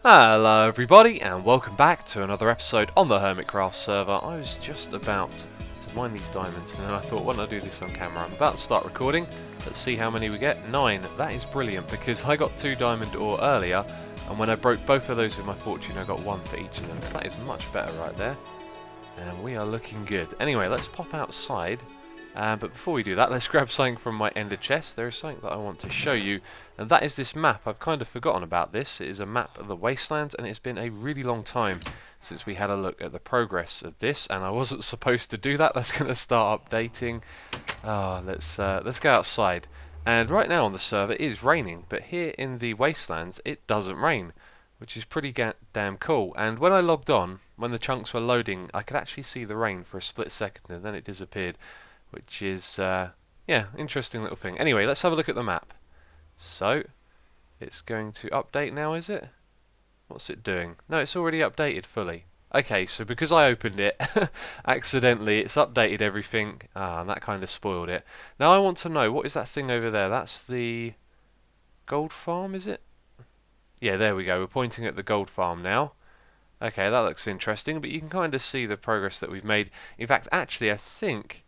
Hello everybody and welcome back to another episode on the Hermitcraft server. I was just about to mine these diamonds and then I thought, why don't I do this on camera? I'm about to start recording. Let's see how many we get. 9. That is brilliant because I got 2 diamond ore earlier and when I broke both of those with my fortune I got 1 for each of them. So that is much better right there. And we are looking good. Anyway, let's pop outside. But before we do that, let's grab something from my ender chest. There is something that I want to show you, and that is this map. I've kind of forgotten about this. It is a map of the Wasteland, and it's been a really long time since we had a look at the progress of this, and I wasn't supposed to do that. That's going to start updating. Let's go outside. And right now on the server it is raining, but here in the Wastelands it doesn't rain, which is pretty damn cool. And when I logged on, when the chunks were loading, I could actually see the rain for a split second, and then it disappeared. Which is, yeah, interesting little thing. Anyway, let's have a look at the map. So, it's going to update now, is it? What's it doing? No, it's already updated fully. Okay, so because I opened it accidentally, it's updated everything. And that kind of spoiled it. Now I want to know, what is that thing over there? That's the gold farm, is it? Yeah, there we go. We're pointing at the gold farm now. Okay, that looks interesting, but you can kind of see the progress that we've made. In fact, actually, I think...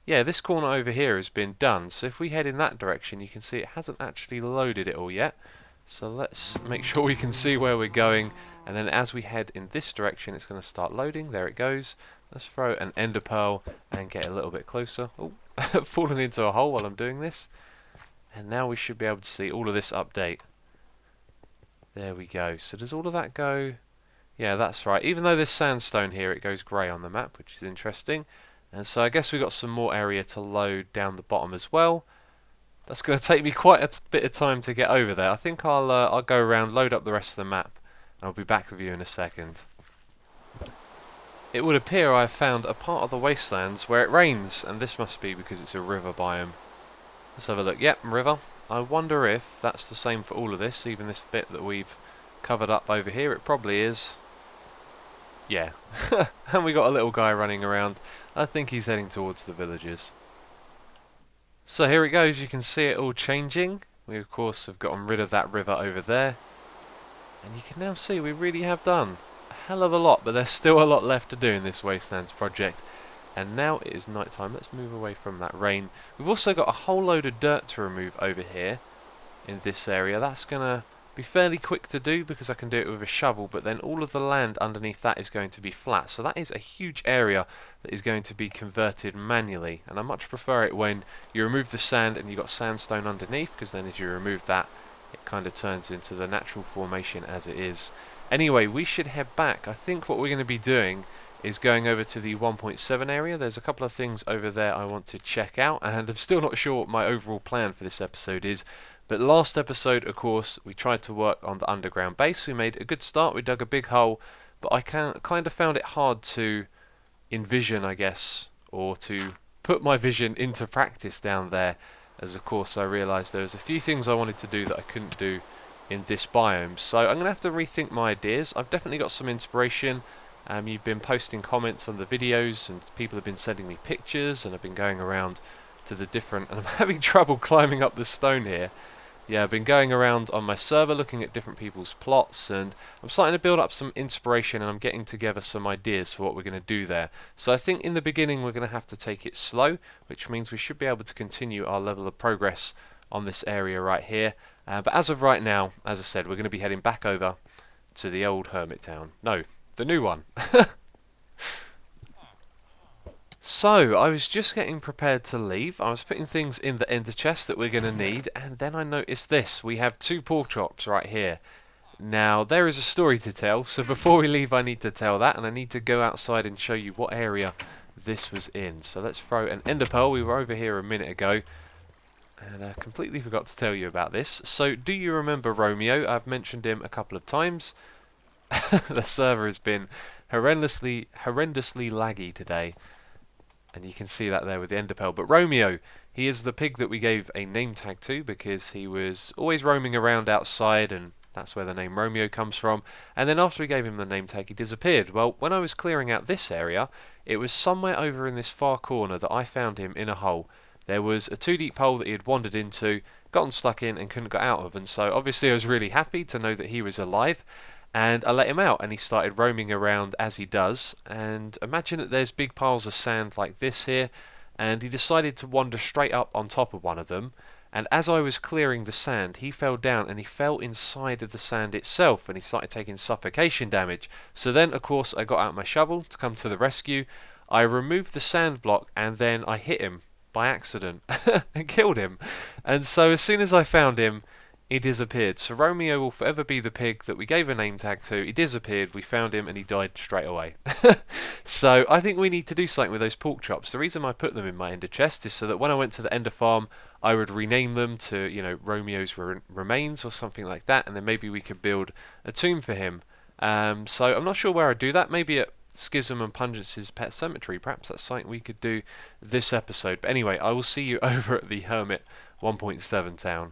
yeah, this corner over here has been done, so if we head in that direction you can see it hasn't actually loaded it all yet. So let's make sure we can see where we're going, and then as we head in this direction it's going to start loading. There it goes. Let's throw an ender pearl and get a little bit closer. Oh, fallen into a hole while I'm doing this. And now we should be able to see all of this update. There we go. So does all of that go? Yeah, that's right. Even though there's sandstone here, it goes grey on the map, which is interesting. And so I guess we've got some more area to load down the bottom as well. That's going to take me quite a bit of time to get over there. I think I'll go around, load up the rest of the map, and I'll be back with you in a second. It would appear I've found a part of the Wastelands where it rains, and this must be because it's a river biome. Let's have a look. Yep, river. I wonder if that's the same for all of this, even this bit that we've covered up over here. It probably is. Yeah. And we got a little guy running around. I think he's heading towards the villages. So here it goes, you can see it all changing. We of course have gotten rid of that river over there. And you can now see we really have done a hell of a lot, but there's still a lot left to do in this Wastelands project. And now it is night time. Let's move away from that rain. We've also got a whole load of dirt to remove over here in this area. That's going to be fairly quick to do because I can do it with a shovel, but then all of the land underneath that is going to be flat, so that is a huge area that is going to be converted manually, and I much prefer it when you remove the sand and you've got sandstone underneath, because then as you remove that it kind of turns into the natural formation as it is. Anyway, we should head back. I think what we're going to be doing is going over to the 1.7 area. There's a couple of things over there I want to check out, and I'm still not sure what my overall plan for this episode is. But last episode, of course, we tried to work on the underground base. We made a good start. We dug a big hole, but I kind of found it hard to envision, I guess, or to put my vision into practice down there. As of course I realised there was a few things I wanted to do that I couldn't do in this biome. So I'm going to have to rethink my ideas. I've definitely got some inspiration. You've been posting comments on the videos, and people have been sending me pictures, and I've been going around to the different... and I'm having trouble climbing up the stone here. Yeah, I've been going around on my server looking at different people's plots, and I'm starting to build up some inspiration, and I'm getting together some ideas for what we're going to do there. So I think in the beginning we're going to have to take it slow, which means we should be able to continue our level of progress on this area right here. But as of right now, as I said, we're going to be heading back over to the old hermit town. No, the new one. So, I was just getting prepared to leave. I was putting things in the ender chest that we're going to need, and then I noticed this. We have 2 pork chops right here. Now, there is a story to tell, so before we leave I need to tell that, and I need to go outside and show you what area this was in. So let's throw an ender pearl. We were over here a minute ago, and I completely forgot to tell you about this. So, do you remember Romeo? I've mentioned him a couple of times. The server has been horrendously laggy today. And you can see that there with the ender pearl. But Romeo, he is the pig that we gave a name tag to because he was always roaming around outside, and that's where the name Romeo comes from. And then after we gave him the name tag, he disappeared. Well, when I was clearing out this area, it was somewhere over in this far corner that I found him in a hole. There was a 2 deep hole that he had wandered into, gotten stuck in and couldn't get out of. And so obviously I was really happy to know that he was alive. And I let him out, and he started roaming around as he does. And imagine that there's big piles of sand like this here, and he decided to wander straight up on top of one of them. And as I was clearing the sand, he fell down and he fell inside of the sand itself, and he started taking suffocation damage. So then, of course, I got out my shovel to come to the rescue. I removed the sand block, and then I hit him by accident and killed him. And so as soon as I found him, he disappeared. So Romeo will forever be the pig that we gave a name tag to. He disappeared, we found him, and he died straight away. So I think we need to do something with those pork chops. The reason I put them in my ender chest is so that when I went to the ender farm, I would rename them to, you know, Romeo's remains or something like that, and then maybe we could build a tomb for him. So I'm not sure where I'd do that. Maybe at Schism and Pungence's Pet Cemetery. Perhaps that's something we could do this episode. But anyway, I will see you over at the Hermit 1.7 town.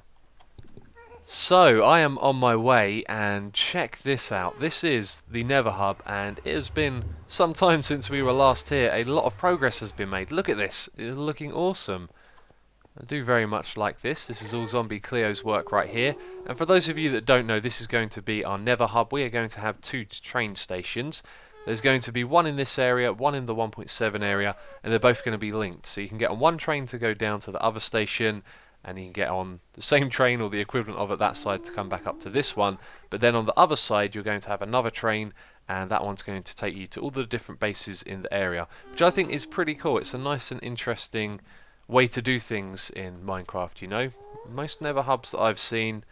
So, I am on my way, and check this out. This is the Nether Hub, and it has been some time since we were last here. A lot of progress has been made. Look at this. It's looking awesome. I do very much like this. This is all Zombie Cleo's work right here. And for those of you that don't know, this is going to be our Nether Hub. We are going to have 2 train stations. There's going to be one in this area, one in the 1.7 area, and they're both going to be linked. So you can get on one train to go down to the other station, and you can get on the same train or the equivalent of it that side to come back up to this one. But then on the other side, you're going to have another train, and that one's going to take you to all the different bases in the area, which I think is pretty cool. It's a nice and interesting way to do things in Minecraft, you know. Most Nether hubs that I've seen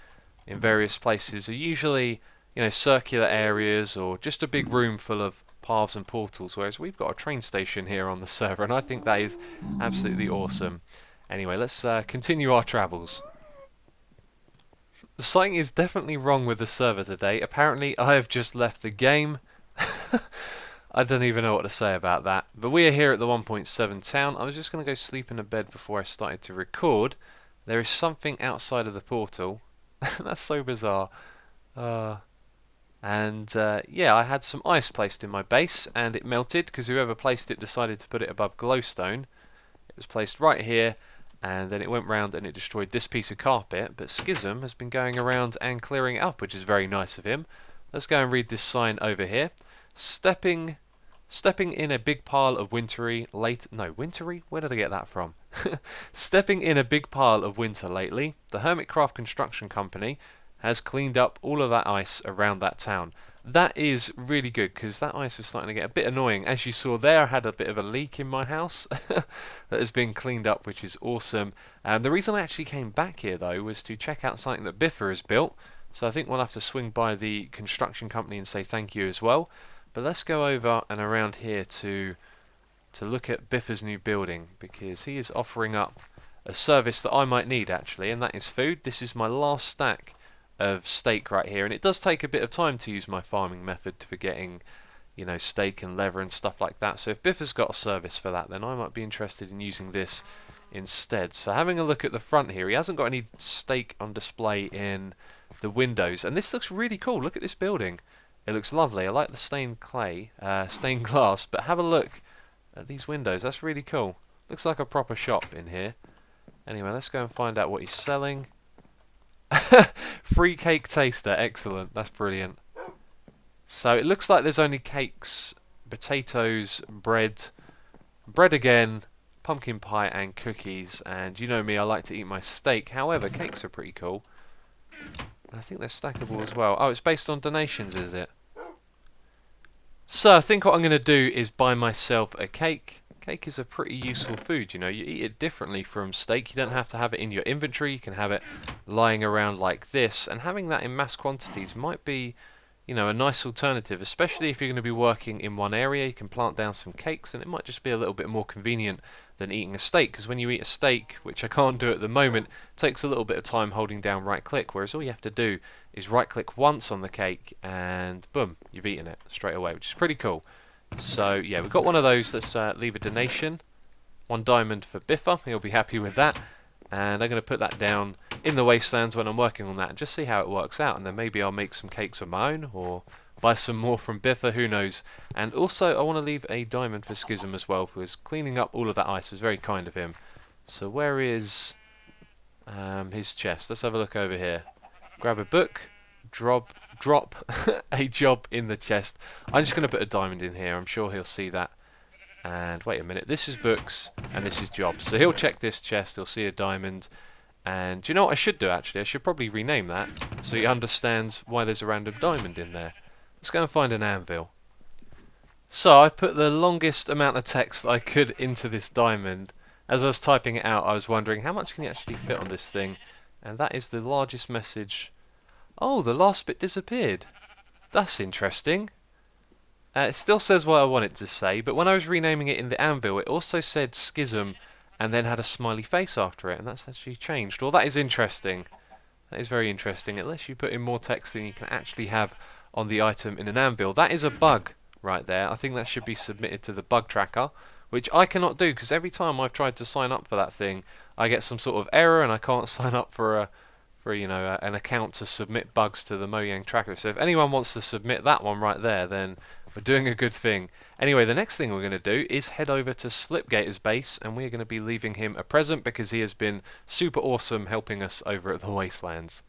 in various places are usually, you know, circular areas or just a big room full of paths and portals, whereas we've got a train station here on the server, and I think that is absolutely awesome. Anyway, let's continue our travels. Something is definitely wrong with the server today. Apparently, I have just left the game. I don't even know what to say about that. But we are here at the 1.7 town. I was just going to go sleep in a bed before I started to record. There is something outside of the portal. That's so bizarre. Yeah, I had some ice placed in my base, and it melted because whoever placed it decided to put it above glowstone. It was placed right here, and then it went round and it destroyed this piece of carpet. But Schism has been going around and clearing it up, which is very nice of him. Let's go and read this sign over here. Stepping in a big pile of wintry wintry? Where did I get that from? Stepping in a big pile of winter lately, the Hermitcraft construction company has cleaned up all of that ice around that town. That is really good, because that ice was starting to get a bit annoying. As you saw there, I had a bit of a leak in my house that has been cleaned up, which is awesome. The reason I actually came back here, though, was to check out something that Biffa has built. So I think we'll have to swing by the construction company and say thank you as well. But let's go over and around here to look at Biffa's new building, because he is offering up a service that I might need, actually, and that is food. This is my last stack of steak right here, and it does take a bit of time to use my farming method for getting, you know, steak and leather and stuff like that. So if Biffa's got a service for that, then I might be interested in using this instead. So having a look at the front here, he hasn't got any steak on display in the windows, and this looks really cool. Look at this building. It looks lovely. I like the stained glass, but have a look at these windows. That's really cool. Looks like a proper shop in here. Anyway, let's go and find out what he's selling. Free cake taster, excellent, that's brilliant. So it looks like there's only cakes, potatoes, bread again, pumpkin pie and cookies, and you know me, I like to eat my steak. However, cakes are pretty cool. I think they're stackable as well. Oh, it's based on donations, is it? So I think what I'm going to do is buy myself a cake. Cake is a pretty useful food, you know. You eat it differently from steak. You don't have to have it in your inventory. You can have it lying around like this, and having that in mass quantities might be, you know, a nice alternative, especially if you're going to be working in one area. You can plant down some cakes, and it might just be a little bit more convenient than eating a steak, because when you eat a steak, which I can't do at the moment, it takes a little bit of time holding down right click, whereas all you have to do is right click once on the cake and boom, you've eaten it straight away, which is pretty cool. So yeah, we've got one of those. Let's leave a donation. 1 diamond for Biffa, he'll be happy with that. And I'm going to put that down in the Wastelands when I'm working on that and just see how it works out, and then maybe I'll make some cakes of my own or buy some more from Biffa, who knows. And also I want to leave a diamond for Schism as well, for his cleaning up all of that ice. It was very kind of him. So where is his chest? Let's have a look over here. Grab a book, drop drop a job in the chest. I'm just going to put a diamond in here. I'm sure he'll see that. And wait a minute, this is books and this is jobs. So he'll check this chest, he'll see a diamond. And do you know what I should do actually? I should probably rename that so he understands why there's a random diamond in there. Let's go and find an anvil. So I put the longest amount of text I could into this diamond. As I was typing it out, I was wondering how much can you actually fit on this thing? And that is the largest message. Oh, the last bit disappeared. That's interesting. It still says what I want it to say, but when I was renaming it in the anvil, it also said schism and then had a smiley face after it, and that's actually changed. Well, that is interesting. That is very interesting. It lets you put in more text than you can actually have on the item in an anvil. That is a bug right there. I think that should be submitted to the bug tracker, which I cannot do because every time I've tried to sign up for that thing, I get some sort of error and I can't sign up for an account to submit bugs to the Mojang tracker. So if anyone wants to submit that one right there, then we're doing a good thing. Anyway, the next thing we're going to do is head over to Slipgator's base, and we're going to be leaving him a present because he has been super awesome helping us over at the Wastelands.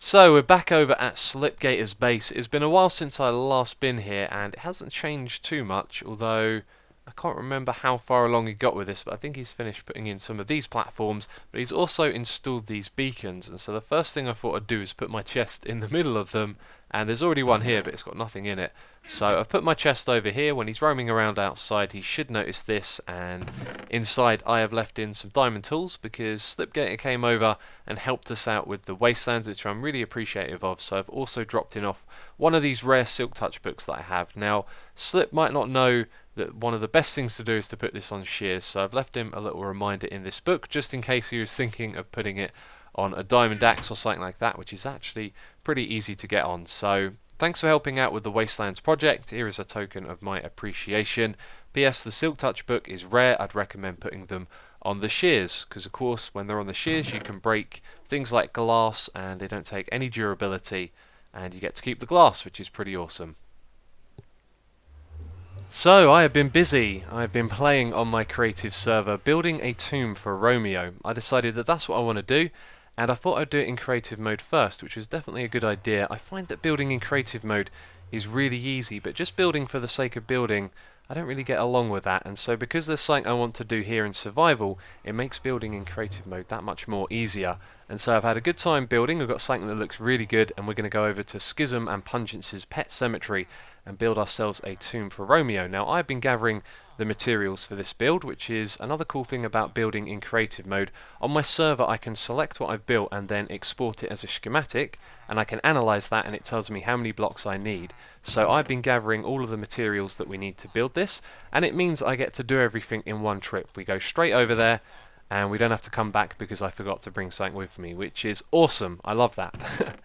So we're back over at Slipgator's base. It's been a while since I last been here, and it hasn't changed too much, although I can't remember how far along he got with this, but I think he's finished putting in some of these platforms, but he's also installed these beacons, and so the first thing I thought I'd do is put my chest in the middle of them, and there's already one here, but it's got nothing in it. So I've put my chest over here. When he's roaming around outside, he should notice this, and inside I have left in some diamond tools, because Slipgator came over and helped us out with the Wastelands, which I'm really appreciative of, so I've also dropped in off one of these rare Silk Touch books that I have. Now, Slip might not know that one of the best things to do is to put this on shears, so I've left him a little reminder in this book just in case he was thinking of putting it on a diamond axe or something like that, which is actually pretty easy to get on. So thanks for helping out with the Wastelands project. Here is a token of my appreciation. PS, the Silk Touch book is rare. I'd recommend putting them on the shears because of course when they're on the shears you can break things like glass and they don't take any durability, and you get to keep the glass, which is pretty awesome. So, I have been busy. I've been playing on my creative server, building a tomb for Romeo. I decided that that's what I want to do, and I thought I'd do it in creative mode first, which was definitely a good idea. I find that building in creative mode is really easy, but just building for the sake of building, I don't really get along with that, and so because there's something I want to do here in survival, it makes building in creative mode that much more easier. And so I've had a good time building. We've got something that looks really good, and we're going to go over to Schism and Pungence's pet cemetery and build ourselves a tomb for Romeo. Now, I've been gathering the materials for this build, which is another cool thing about building in creative mode. On my server, I can select what I've built and then export it as a schematic, and I can analyze that and it tells me how many blocks I need. So I've been gathering all of the materials that we need to build this, and it means I get to do everything in one trip. We go straight over there, and we don't have to come back because I forgot to bring something with me, which is awesome. I love that.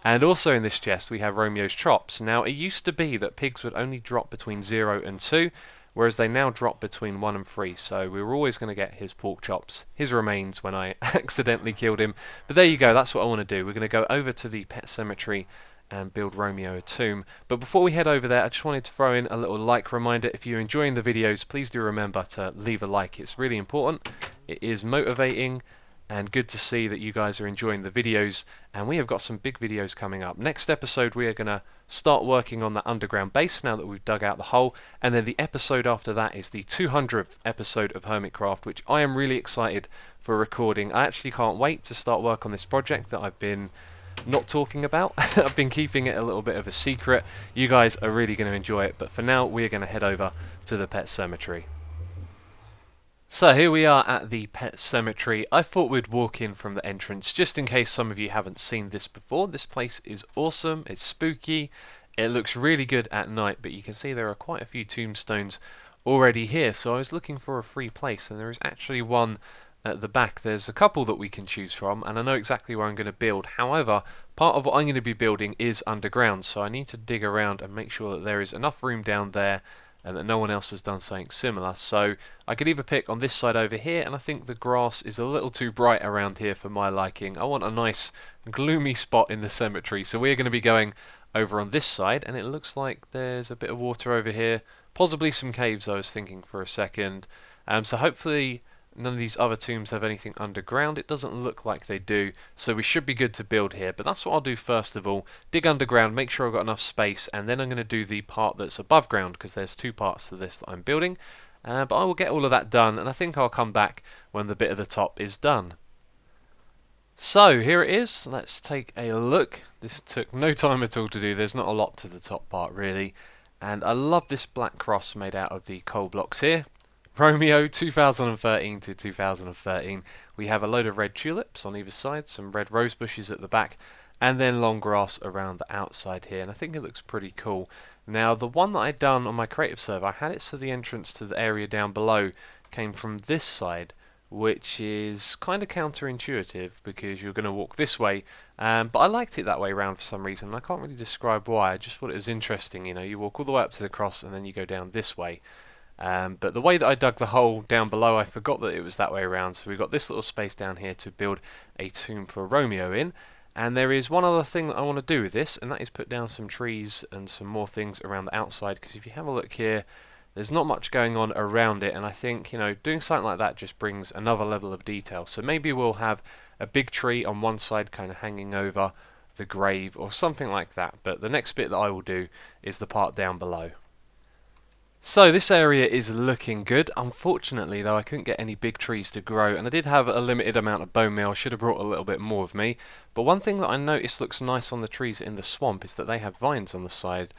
And also in this chest we have Romeo's chops. Now, it used to be that pigs would only drop between 0 and 2, whereas they now drop between 1 and 3, so we were always going to get his pork chops, his remains, when I accidentally killed him. But there you go, that's what I want to do. We're going to go over to the pet cemetery and build Romeo a tomb. But before we head over there, I just wanted to throw in a little like reminder. If you're enjoying the videos, please do remember to leave a like. It's really important. It is motivating and good to see that you guys are enjoying the videos, and we have got some big videos coming up. Next episode we are going to start working on that underground base now that we've dug out the hole, and then the episode after that is the 200th episode of Hermitcraft, which I am really excited for recording. I actually can't wait to start work on this project that I've been not talking about. I've been keeping it a little bit of a secret. You guys are really going to enjoy it, but for now we're going to head over to the pet cemetery. So here we are at the pet cemetery. I thought we'd walk in from the entrance just in case some of you haven't seen this before. This place is awesome, it's spooky, it looks really good at night, but you can see there are quite a few tombstones already here, so I was looking for a free place and there is actually one at the back. There's a couple that we can choose from and I know exactly where I'm going to build. However, part of what I'm going to be building is underground, so I need to dig around and make sure that there is enough room down there and that no one else has done something similar. So I could either pick on this side over here, and I think the grass is a little too bright around here for my liking. I want a nice gloomy spot in the cemetery, so we're going to be going over on this side, and it looks like there's a bit of water over here, possibly some caves I was thinking for a second. So hopefully None of these other tombs have anything underground. It doesn't look like they do, so we should be good to build here. But that's what I'll do first of all. Dig underground, make sure I've got enough space, and then I'm going to do the part that's above ground, because there's two parts to this that I'm building. But I will get all of that done, and I think I'll come back when the bit at the top is done. So here it is. Let's take a look. This took no time at all to do. There's not a lot to the top part really. And I love this black cross made out of the coal blocks here. Romeo 2013 to 2013. We have a load of red tulips on either side, some red rose bushes at the back, and then long grass around the outside here. And I think it looks pretty cool. Now the one that I'd done on my creative server, I had it so the entrance to the area down below came from this side, which is kind of counterintuitive because you're going to walk this way, but I liked it that way around for some reason. I can't really describe why. I just thought it was interesting. You know, you walk all the way up to the cross and then you go down this way. But the way that I dug the hole down below, I forgot that it was that way around. So we've got this little space down here to build a tomb for Romeo in. And there is one other thing that I want to do with this, and that is put down some trees and some more things around the outside. Because if you have a look here, there's not much going on around it, and I think, you know, doing something like that just brings another level of detail. So maybe we'll have a big tree on one side kind of hanging over the grave or something like that. But the next bit that I will do is the part down below. So this area is looking good. Unfortunately though, I couldn't get any big trees to grow, and I did have a limited amount of bone meal. I should have brought a little bit more with me. But one thing that I noticed looks nice on the trees in the swamp is that they have vines on the side,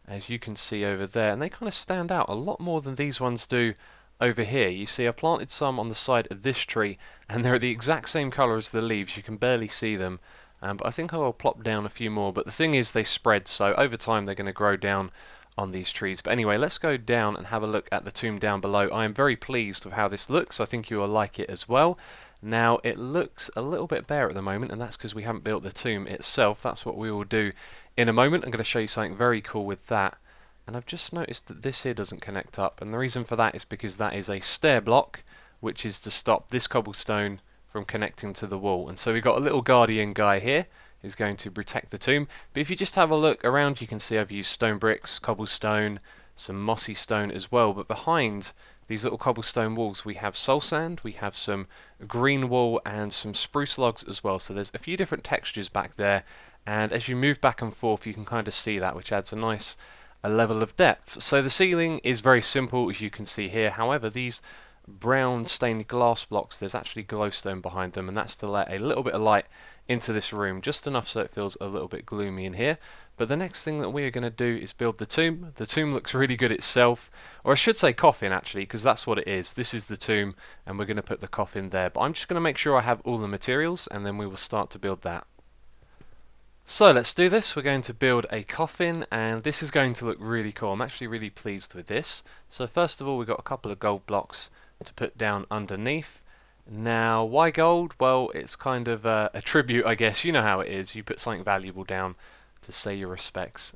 as you can see over there, and they kind of stand out a lot more than these ones do over here. You see, I planted some on the side of this tree, and they're the exact same colour as the leaves. You can barely see them, but I think I will plop down a few more. But the thing is, they spread, so over time they're going to grow down on these trees. But anyway, let's go down and have a look at the tomb down below. I am very pleased with how this looks. I think you will like it as well. Now, it looks a little bit bare at the moment, and that's because we haven't built the tomb itself. That's what we will do in a moment. I'm going to show you something very cool with that. And I've just noticed that this here doesn't connect up, and the reason for that is because that is a stair block, which is to stop this cobblestone from connecting to the wall. And so we've got a little guardian guy here who's going to protect the tomb. But if you just have a look around, you can see I've used stone bricks, cobblestone, some mossy stone as well. But behind these little cobblestone walls we have soul sand, we have some green wool and some spruce logs as well. So there's a few different textures back there, and as you move back and forth you can kind of see that, which adds a nice level of depth. So the ceiling is very simple, as you can see here. However, these brown stained glass blocks, there's actually glowstone behind them, and that's to let a little bit of light into this room, just enough so it feels a little bit gloomy in here. But the next thing that we are going to do is build the tomb. The tomb looks really good itself, or I should say coffin actually, because that's what it is. This is the tomb, and we're going to put the coffin there. But I'm just going to make sure I have all the materials, and then we will start to build that. So let's do this. We're going to build a coffin, and this is going to look really cool. I'm actually really pleased with this. So first of all, we've got a couple of gold blocks to put down underneath. Now, why gold? Well, it's kind of a tribute, I guess. You know how it is. You put something valuable down to say your respects.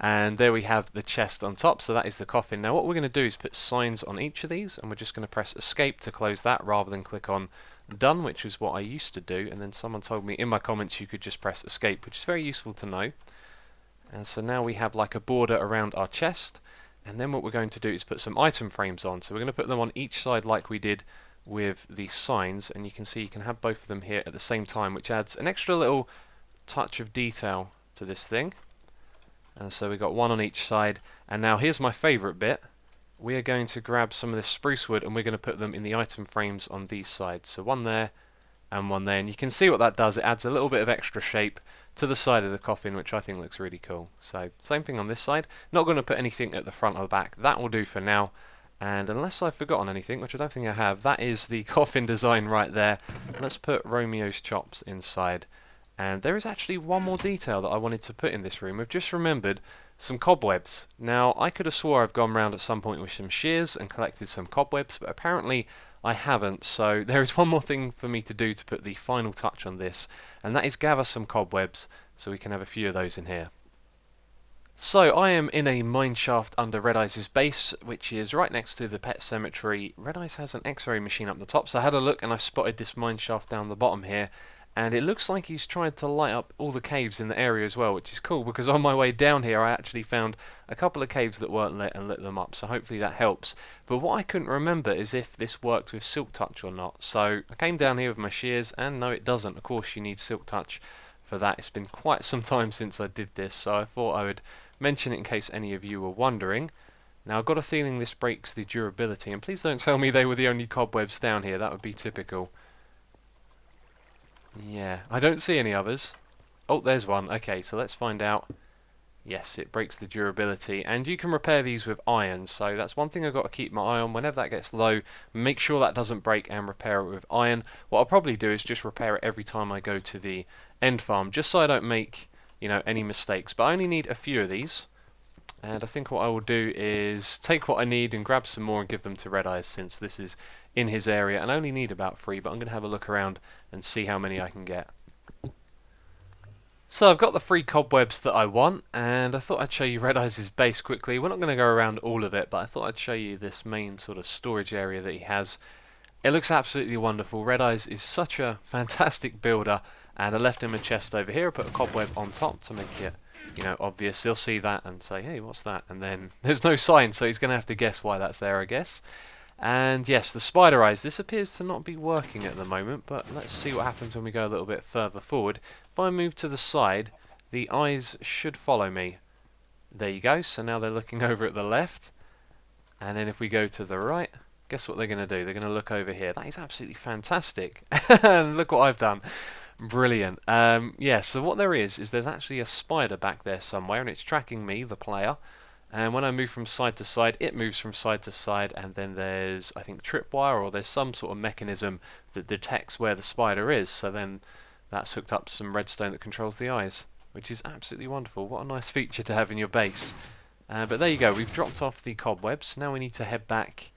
And there we have the chest on top, so that is the coffin. Now what we're going to do is put signs on each of these, and we're just going to press escape to close that rather than click on done, which is what I used to do. And then someone told me in my comments you could just press escape, which is very useful to know. And so now we have like a border around our chest, and then what we're going to do is put some item frames on. So we're going to put them on each side like we did with the signs, and you can see you can have both of them here at the same time, which adds an extra little touch of detail to this thing. And so we've got one on each side, and now here's my favourite bit. We are going to grab some of this spruce wood and we're going to put them in the item frames on these sides. So one there and one there, and you can see what that does. It adds a little bit of extra shape to the side of the coffin, which I think looks really cool. So same thing on this side. Not going to put anything at the front or the back. That will do for now. And unless I've forgotten anything, which I don't think I have, that is the coffin design right there. Let's put Romeo's chops inside. And there is actually one more detail that I wanted to put in this room. I've just remembered some cobwebs. Now, I could have swore I've gone round at some point with some shears and collected some cobwebs, but apparently I haven't. So there is one more thing for me to do to put the final touch on this, and that is gather some cobwebs so we can have a few of those in here. So I am in a mine shaft under Red Eyes' base, which is right next to the pet cemetery. Red Eyes has an X-ray machine up the top, so I had a look and I spotted this mine shaft down the bottom here. and it looks like he's tried to light up all the caves in the area as well, which is cool because on my way down here I actually found a couple of caves that weren't lit and lit them up, so hopefully that helps. But what I couldn't remember is if this worked with Silk Touch or not, so I came down here with my shears and no, it doesn't. Of course you need Silk Touch for that. It's been quite some time since I did this, so I thought I would mention it in case any of you were wondering. Now I've got a feeling this breaks the durability, and please don't tell me they were the only cobwebs down here, that would be typical. Yeah, I don't see any others. Oh, there's one. Okay, so let's find out. Yes, it breaks the durability, and you can repair these with iron, so that's one thing I've got to keep my eye on. Whenever that gets low, make sure that doesn't break and repair it with iron. What I'll probably do is just repair it every time I go to the end farm, just so I don't make, you know, any mistakes. But I only need a few of these, and I think what I will do is take what I need and grab some more and give them to Red Eyes, since this is in his area, and I only need about 3, but I'm going to have a look around and see how many I can get. So I've got the 3 cobwebs that I want, and I thought I'd show you Red Eyes' base quickly. We're not going to go around all of it, but I thought I'd show you this main sort of storage area that he has. It looks absolutely wonderful. Red Eyes is such a fantastic builder, and I left him a chest over here. I put a cobweb on top to make it, you know, obvious. He'll see that and say, hey, what's that? And then there's no sign, so he's going to have to guess why that's there, I guess. And yes, the spider eyes, this appears to not be working at the moment, but let's see what happens when we go a little bit further forward. If I move to the side, the eyes should follow me. There you go, so now they're looking over at the left. And then if we go to the right, guess what they're going to do? They're going to look over here. That is absolutely fantastic. And look what I've done. Brilliant. Yeah, so what there is there's actually a spider back there somewhere, and it's tracking me, the player. And when I move from side to side, it moves from side to side, and then there's, I think, tripwire, or there's some sort of mechanism that detects where the spider is, so then that's hooked up to some redstone that controls the eyes, which is absolutely wonderful. What a nice feature to have in your base. But there you go, we've dropped off the cobwebs. Now we need to head back,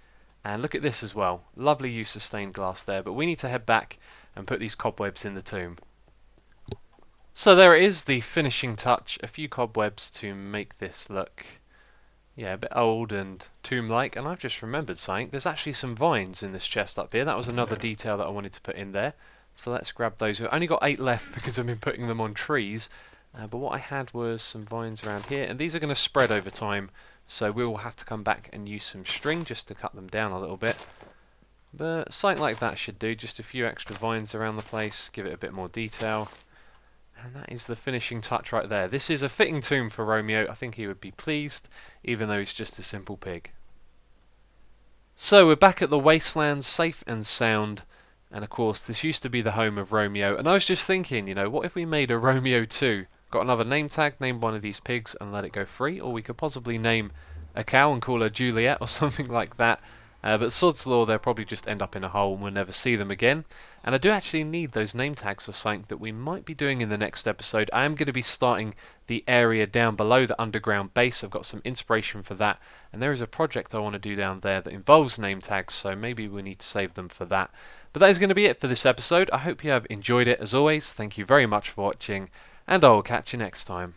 and look at this as well. Lovely use of stained glass there, but we need to head back and put these cobwebs in the tomb. So there it is, the finishing touch. A few cobwebs to make this look, yeah, a bit old and tomb-like, and I've just remembered something. There's actually some vines in this chest up here. That was another detail that I wanted to put in there. So let's grab those. We've only got 8 left because I've been putting them on trees. But what I had was some vines around here, and these are going to spread over time. So we will have to come back and use some string just to cut them down a little bit. But something like that should do. Just a few extra vines around the place, give it a bit more detail. And that is the finishing touch right there. This is a fitting tomb for Romeo. I think he would be pleased, even though he's just a simple pig. So we're back at the Wasteland, safe and sound. And of course, this used to be the home of Romeo. And I was just thinking, you know, what if we made a Romeo 2? Got another name tag, named one of these pigs and let it go free. Or we could possibly name a cow and call her Juliet or something like that. But sod's law, they'll probably just end up in a hole and we'll never see them again. And I do actually need those name tags for something that we might be doing in the next episode. I am going to be starting the area down below the underground base. I've got some inspiration for that. And there is a project I want to do down there that involves name tags, so maybe we need to save them for that. But that is going to be it for this episode. I hope you have enjoyed it. As always, thank you very much for watching, and I will catch you next time.